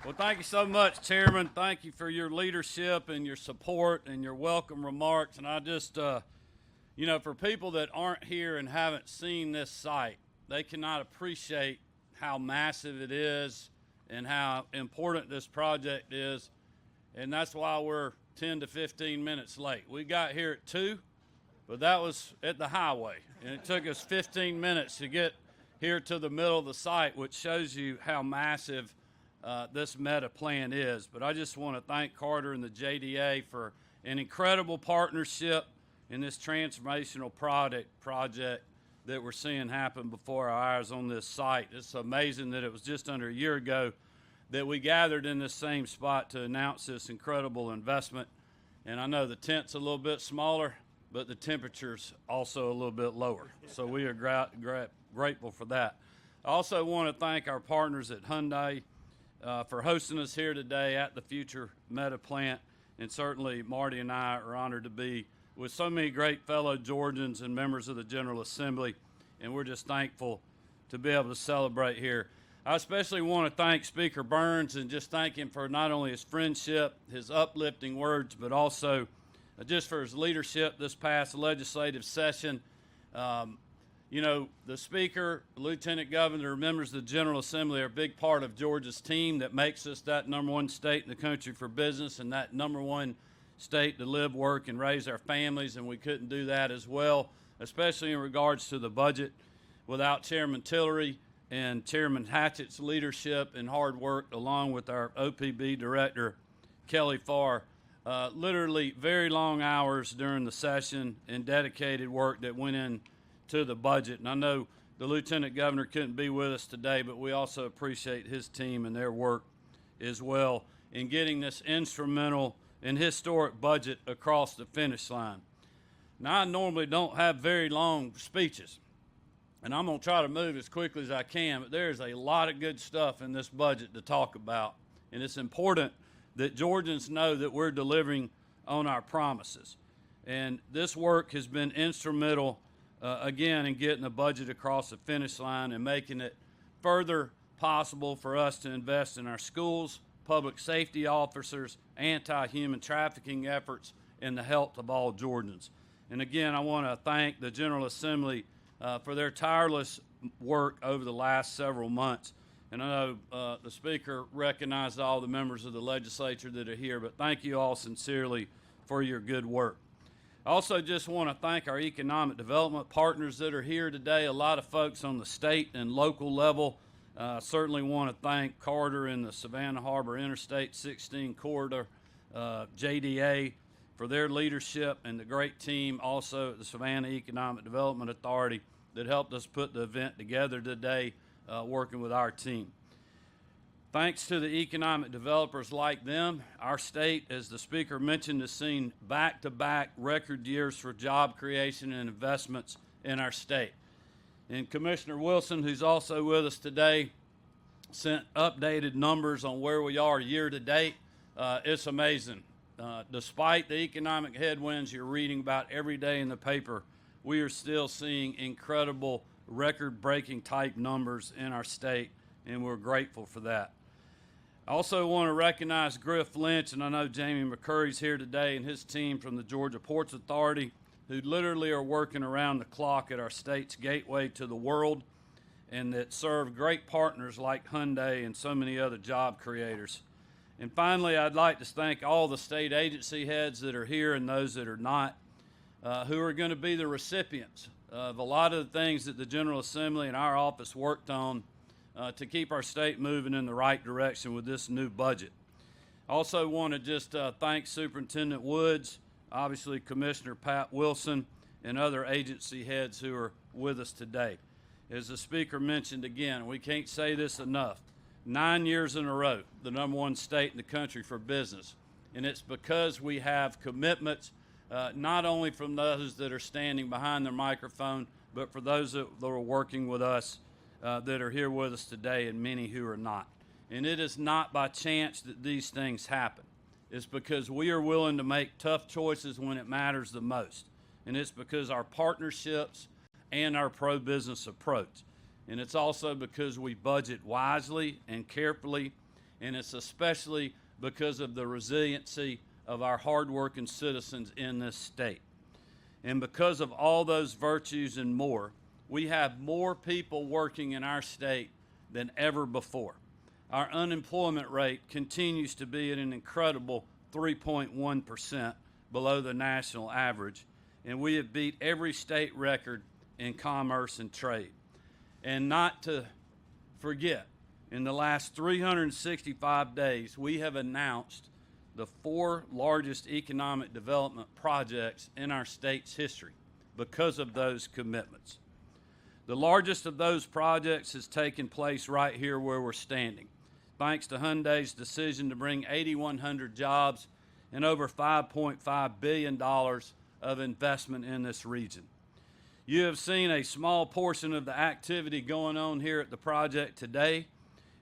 Well, thank you so much, Chairman. Thank you for your leadership and your support and your welcome remarks. And I just, for people that aren't here and haven't seen this site, they cannot appreciate how massive it is and how important this project is. And that's why we're 10 to 15 minutes late. We got here at 2, but that was at the highway. And it took us 15 minutes to get here to the middle of the site, which shows you how massive this meta plan is. But I just want to thank Carter and the JDA for an incredible partnership in this transformational project that we're seeing happen before our eyes on this site. It's amazing that it was just under a year ago that we gathered in this same spot to announce this incredible investment. And I know the tent's a little bit smaller, but the temperature's also a little bit lower. So we are grateful for that. I also want to thank our partners at Hyundai for hosting us here today at the Future Meta plant. And certainly Marty and I are honored to be with so many great fellow Georgians and members of the General Assembly. And we're just thankful to be able to celebrate here. I especially want to thank Speaker Burns and just thank him for not only his friendship, his uplifting words, but also just for his leadership this past legislative session. The Speaker, Lieutenant Governor, members of the General Assembly are a big part of Georgia's team that makes us that #1 state in the country for business and that #1 state to live, work, and raise our families, and we couldn't do that as well, especially in regards to the budget, without Chairman Tillery and Chairman Hatchett's leadership and hard work, along with our OPB Director, Kelly Farr. Literally very long hours during the session and dedicated work that went in to the budget. And I know the Lieutenant Governor couldn't be with us today, but we also appreciate his team and their work as well in getting this instrumental and historic budget across the finish line. Now, I normally don't have very long speeches, and I'm going to try to move as quickly as I can, but there's a lot of good stuff in this budget to talk about, and it's important that Georgians know that we're delivering on our promises. And this work has been instrumental again, in getting the budget across the finish line and making it further possible for us to invest in our schools, public safety officers, anti-human trafficking efforts, and the health of all Georgians. And again, I want to thank the General Assembly for their tireless work over the last several months. And I know the Speaker recognized all the members of the legislature that are here, but thank you all sincerely for your good work. I also just want to thank our economic development partners that are here today, a lot of folks on the state and local level. Certainly want to thank Carter and the Savannah Harbor Interstate 16 Corridor, JDA, for their leadership, and the great team also at the Savannah Economic Development Authority that helped us put the event together today, working with our team. Thanks to the economic developers like them, our state, as the Speaker mentioned, has seen back-to-back record years for job creation and investments in our state. And Commissioner Wilson, who's also with us today, sent updated numbers on where we are year to date. It's amazing. Despite the economic headwinds you're reading about every day in the paper, we are still seeing incredible record-breaking type numbers in our state, and we're grateful for that. I also want to recognize Griff Lynch, and I know Jamie McCurry's here today and his team from the Georgia Ports Authority, who literally are working around the clock at our state's gateway to the world, and that serve great partners like Hyundai and so many other job creators. And finally, I'd like to thank all the state agency heads that are here and those that are not, who are going to be the recipients of a lot of the things that the General Assembly and our office worked on to keep our state moving in the right direction with this new budget. Also want to just thank Superintendent Woods, obviously Commissioner Pat Wilson, and other agency heads who are with us today. As the Speaker mentioned again, we can't say this enough, 9 years in a row, the #1 state in the country for business. And it's because we have commitments not only from those that are standing behind their microphone, but for those that are working with us that are here with us today, and many who are not. And it is not by chance that these things happen. It's because we are willing to make tough choices when it matters the most. And it's because our partnerships and our pro-business approach. And it's also because we budget wisely and carefully, and it's especially because of the resiliency of our hardworking citizens in this state. And because of all those virtues and more, we have more people working in our state than ever before. Our unemployment rate continues to be at an incredible 3.1% below the national average, and we have beat every state record in commerce and trade. And not to forget, in the last 365 days, we have announced the 4 largest economic development projects in our state's history because of those commitments. The largest of those projects has taken place right here where we're standing, thanks to Hyundai's decision to bring 8,100 jobs and over $5.5 billion of investment in this region. You have seen a small portion of the activity going on here at the project today,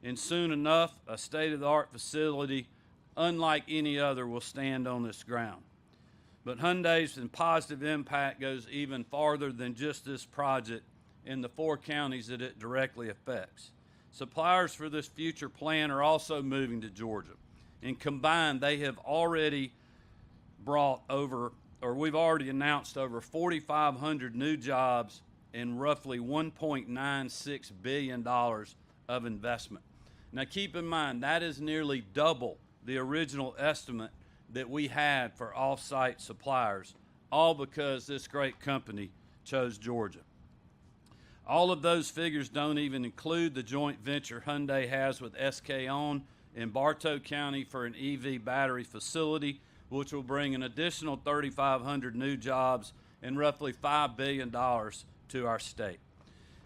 and soon enough, a state-of-the-art facility unlike any other will stand on this ground. But Hyundai's positive impact goes even farther than just this project in the 4 counties that it directly affects. Suppliers for this future plan are also moving to Georgia, and combined they have already we've already announced over 4,500 new jobs and roughly $1.96 billion of investment. Now keep in mind, that is nearly double the original estimate that we had for off-site suppliers, all because this great company chose Georgia. All of those figures don't even include the joint venture Hyundai has with SK On in Bartow County for an EV battery facility, which will bring an additional 3,500 new jobs and roughly $5 billion to our state.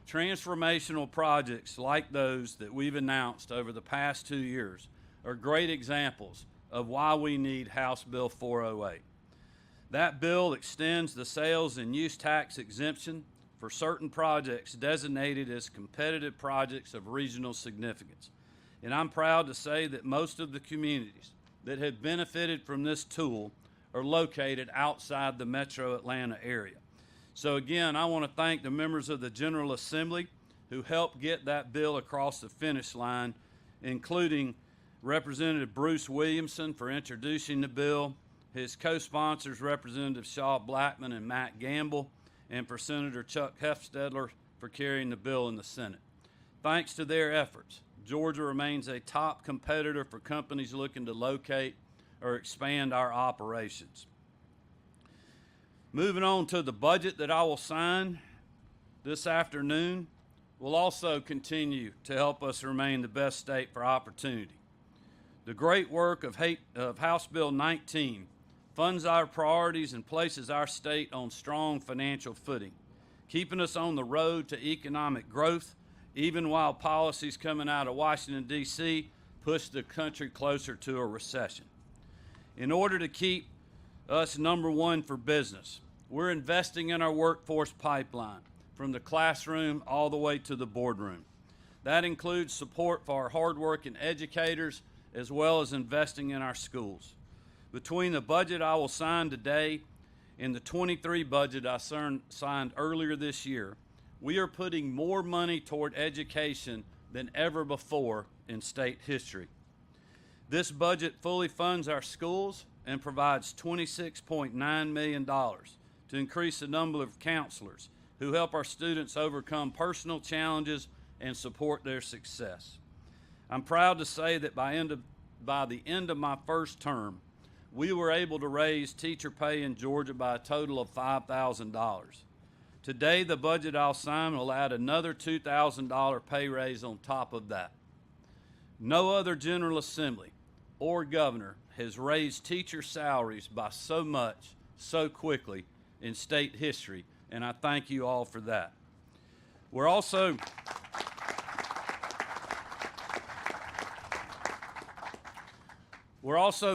Transformational projects like those that we've announced over the past 2 years are great examples of why we need House Bill 408. That bill extends the sales and use tax exemption for certain projects designated as competitive projects of regional significance. And I'm proud to say that most of the communities that have benefited from this tool are located outside the metro Atlanta area. So again, I want to thank the members of the General Assembly who helped get that bill across the finish line, including Representative Bruce Williamson for introducing the bill, his co-sponsors Representative Shaw Blackman and Matt Gamble, and for Senator Chuck Hufstedler for carrying the bill in the Senate. Thanks to their efforts, Georgia remains a top competitor for companies looking to locate or expand our operations. Moving on to the budget that I will sign this afternoon will also continue to help us remain the best state for opportunity. The great work of House Bill 19 funds our priorities and places our state on strong financial footing, keeping us on the road to economic growth, even while policies coming out of Washington, D.C. push the country closer to a recession. In order to keep us number one for business, we're investing in our workforce pipeline, from the classroom all the way to the boardroom. That includes support for our hardworking educators, as well as investing in our schools. Between the budget I will sign today and the 23 budget I signed earlier this year, we are putting more money toward education than ever before in state history. This budget fully funds our schools and provides $26.9 million to increase the number of counselors who help our students overcome personal challenges and support their success. I'm proud to say that by the end of my first term, we were able to raise teacher pay in Georgia by a total of $5,000. Today, the budget I'll sign will add another $2,000 pay raise on top of that. No other General Assembly or governor has raised teacher salaries by so much, so quickly in state history, and I thank you all for that. We're also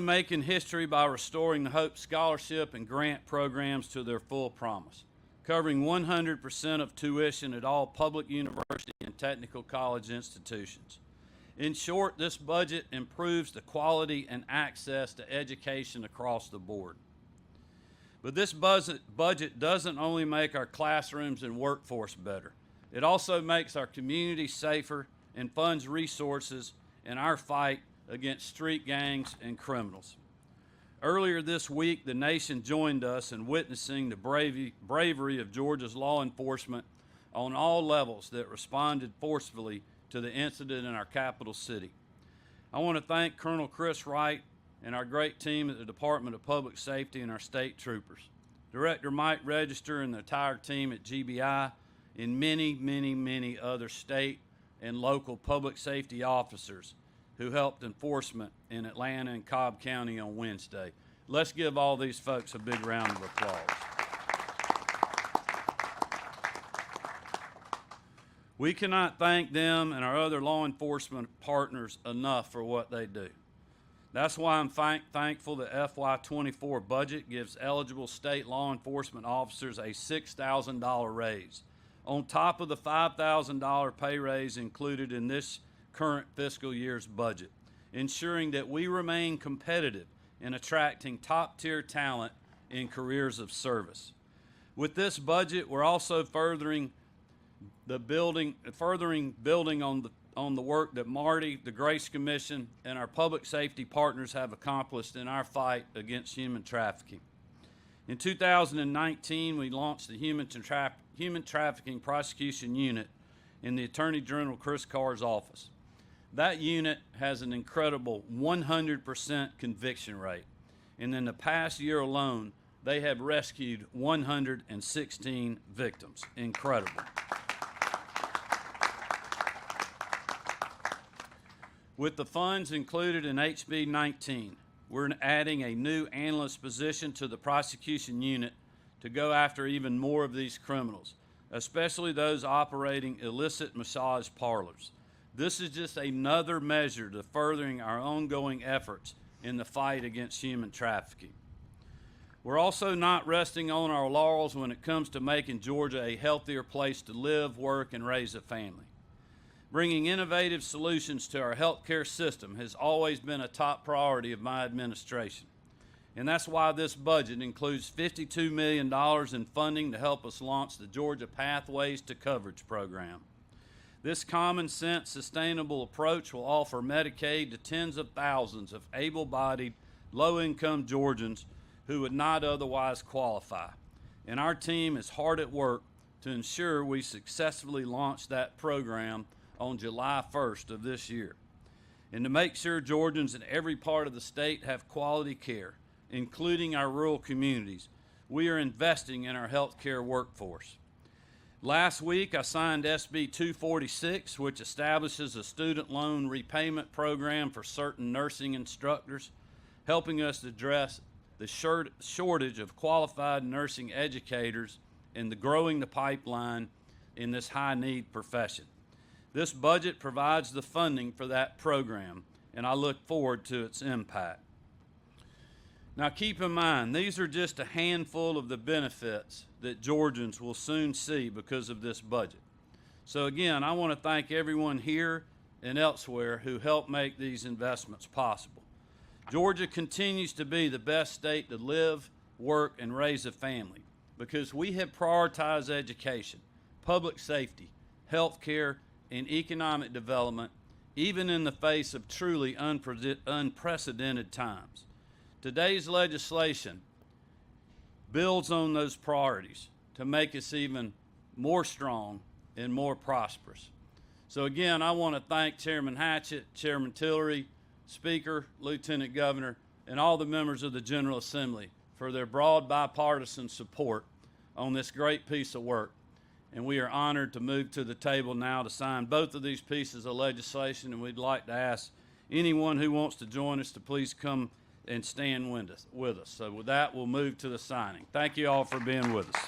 making history by restoring the Hope Scholarship and grant programs to their full promise, covering 100% of tuition at all public university and technical college institutions. In short, this budget improves the quality and access to education across the board. But this budget doesn't only make our classrooms and workforce better. It also makes our community safer and funds resources in our fight against street gangs and criminals. Earlier this week, the nation joined us in witnessing the bravery of Georgia's law enforcement on all levels that responded forcefully to the incident in our capital city. I want to thank Colonel Chris Wright and our great team at the Department of Public Safety and our state troopers, Director Mike Register and the entire team at GBI, and many, many, many other state and local public safety officers who helped enforcement in Atlanta and Cobb County on Wednesday. Let's give all these folks a big round of applause. We cannot thank them and our other law enforcement partners enough for what they do. That's why I'm thankful the FY24 budget gives eligible state law enforcement officers a $6,000 raise, on top of the $5,000 pay raise included in this current fiscal year's budget, ensuring that we remain competitive in attracting top-tier talent in careers of service. With this budget, we're also furthering building on the work that Marty, the Grace Commission, and our public safety partners have accomplished in our fight against human trafficking. In 2019, we launched the Human Trafficking Prosecution Unit in the Attorney General Chris Carr's office. That unit has an incredible 100% conviction rate, and in the past year alone, they have rescued 116 victims. Incredible. With the funds included in HB 19, we're adding a new analyst position to the prosecution unit to go after even more of these criminals, especially those operating illicit massage parlors. This is just another measure to furthering our ongoing efforts in the fight against human trafficking. We're also not resting on our laurels when it comes to making Georgia a healthier place to live, work, and raise a family. Bringing innovative solutions to our healthcare system has always been a top priority of my administration. And that's why this budget includes $52 million in funding to help us launch the Georgia Pathways to Coverage program. This common sense, sustainable approach will offer Medicaid to tens of thousands of able-bodied, low-income Georgians who would not otherwise qualify. And our team is hard at work to ensure we successfully launch that program on July 1st of this year. And to make sure Georgians in every part of the state have quality care, including our rural communities, we are investing in our healthcare workforce. Last week, I signed SB 246, which establishes a student loan repayment program for certain nursing instructors, helping us address the shortage of qualified nursing educators and growing the pipeline in this high-need profession. This budget provides the funding for that program, and I look forward to its impact. Now keep in mind, these are just a handful of the benefits that Georgians will soon see because of this budget. So again, I want to thank everyone here and elsewhere who helped make these investments possible. Georgia continues to be the best state to live, work, and raise a family because we have prioritized education, public safety, health care, and economic development, even in the face of truly unprecedented times. Today's legislation builds on those priorities to make us even more strong and more prosperous. So again, I want to thank Chairman Hatchett, Chairman Tillery, Speaker, Lieutenant Governor, and all the members of the General Assembly for their broad bipartisan support on this great piece of work. And we are honored to move to the table now to sign both of these pieces of legislation, and we'd like to ask anyone who wants to join us to please come and stand with us. So with that, we'll move to the signing. Thank you all for being with us.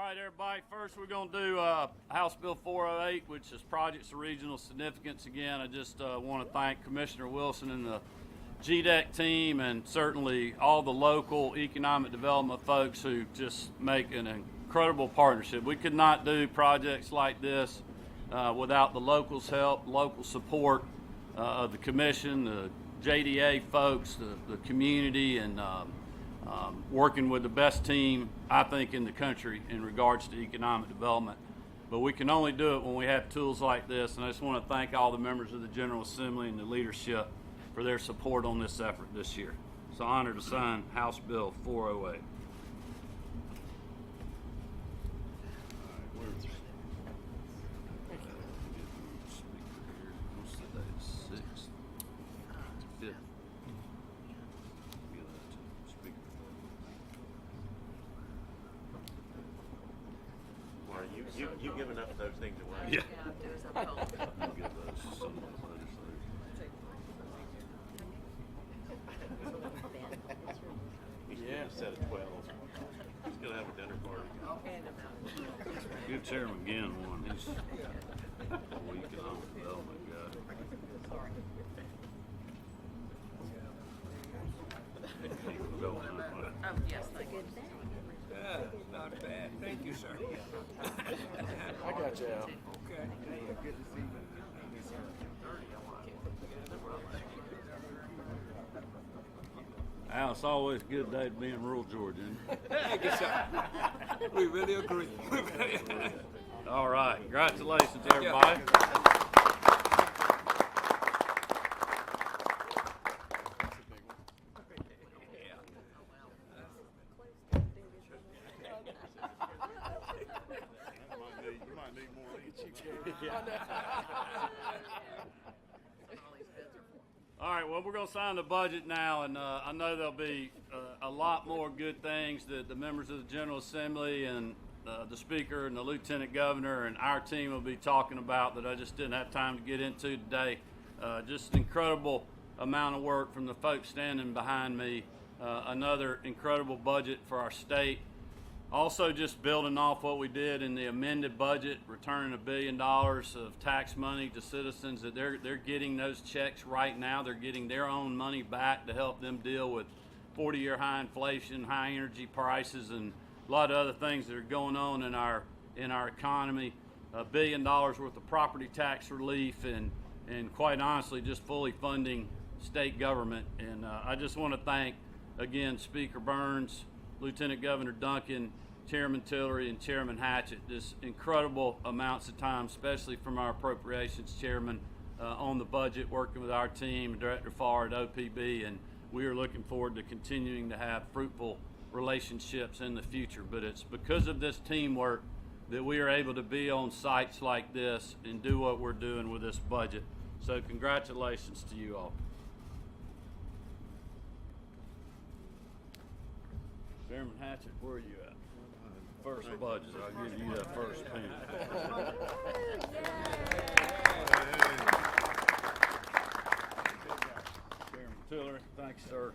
right, everybody. First, we're going to do House Bill 408, which is projects of regional significance. Again, I just want to thank Commissioner Wilson and the GDEC team, and certainly all the local economic development folks who just make an incredible partnership. We could not do projects like this without the locals' help, local support of the commission, the JDA folks, the community, and working with the best team, I think, in the country in regards to economic development. But we can only do it when we have tools like this, and I just want to thank all the members of the General Assembly and the leadership for their support on this effort this year. It's an honor to sign House Bill 408. You give enough of those things away. Yeah. He's getting a set of 12. He's going to have a dinner party. Good Chairman Ginn one. He's a economic development guy. Oh, yes, thank you. Not bad. Thank you, sir. I got you, Al. Okay. Good to see you. Al, it's always a good day to be in rural Georgia. Thank you, sir. We really agree. All right. Congratulations, everybody. All right, well, we're going to sign the budget now, and I know there'll be a lot more good things that the members of the General Assembly and the Speaker and the Lieutenant Governor and our team will be talking about that I just didn't have time to get into today. Just an incredible amount of work from the folks standing behind me. Another incredible budget for our state. Also, just building off what we did in the amended budget, returning $1 billion of tax money to citizens that they're getting those checks right now. They're getting their own money back to help them deal with 40-year high inflation, high energy prices, and a lot of other things that are going on in our economy. $1 billion worth of property tax relief, and quite honestly, just fully funding state government. And I just want to thank again Speaker Burns, Lieutenant Governor Duncan, Chairman Tillery, and Chairman Hatchett. Just incredible amounts of time, especially from our Appropriations Chairman on the budget, working with our team, Director Farr at OPB, and we are looking forward to continuing to have fruitful relationships in the future. But it's because of this teamwork that we are able to be on sites like this and do what we're doing with this budget. So congratulations to you all. Chairman Hatchett, where are you at? First budget. I'll give you that first pen. Chairman Tillery, thanks, sir.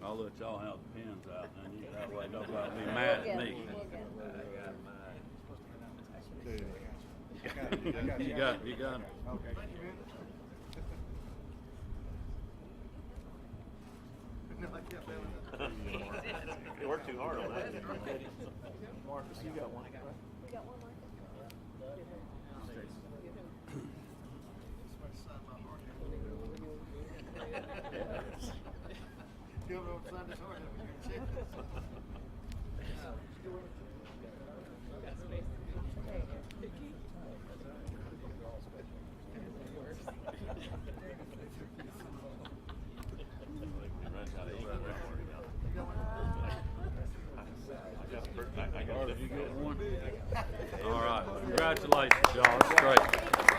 I'll let y'all have the pens out, and that way nobody will be mad at me. You got it. Okay. You worked too hard on that. Marcus, you got one. We got one, Marcus? Did you get one? All right. Congratulations, y'all. That's great.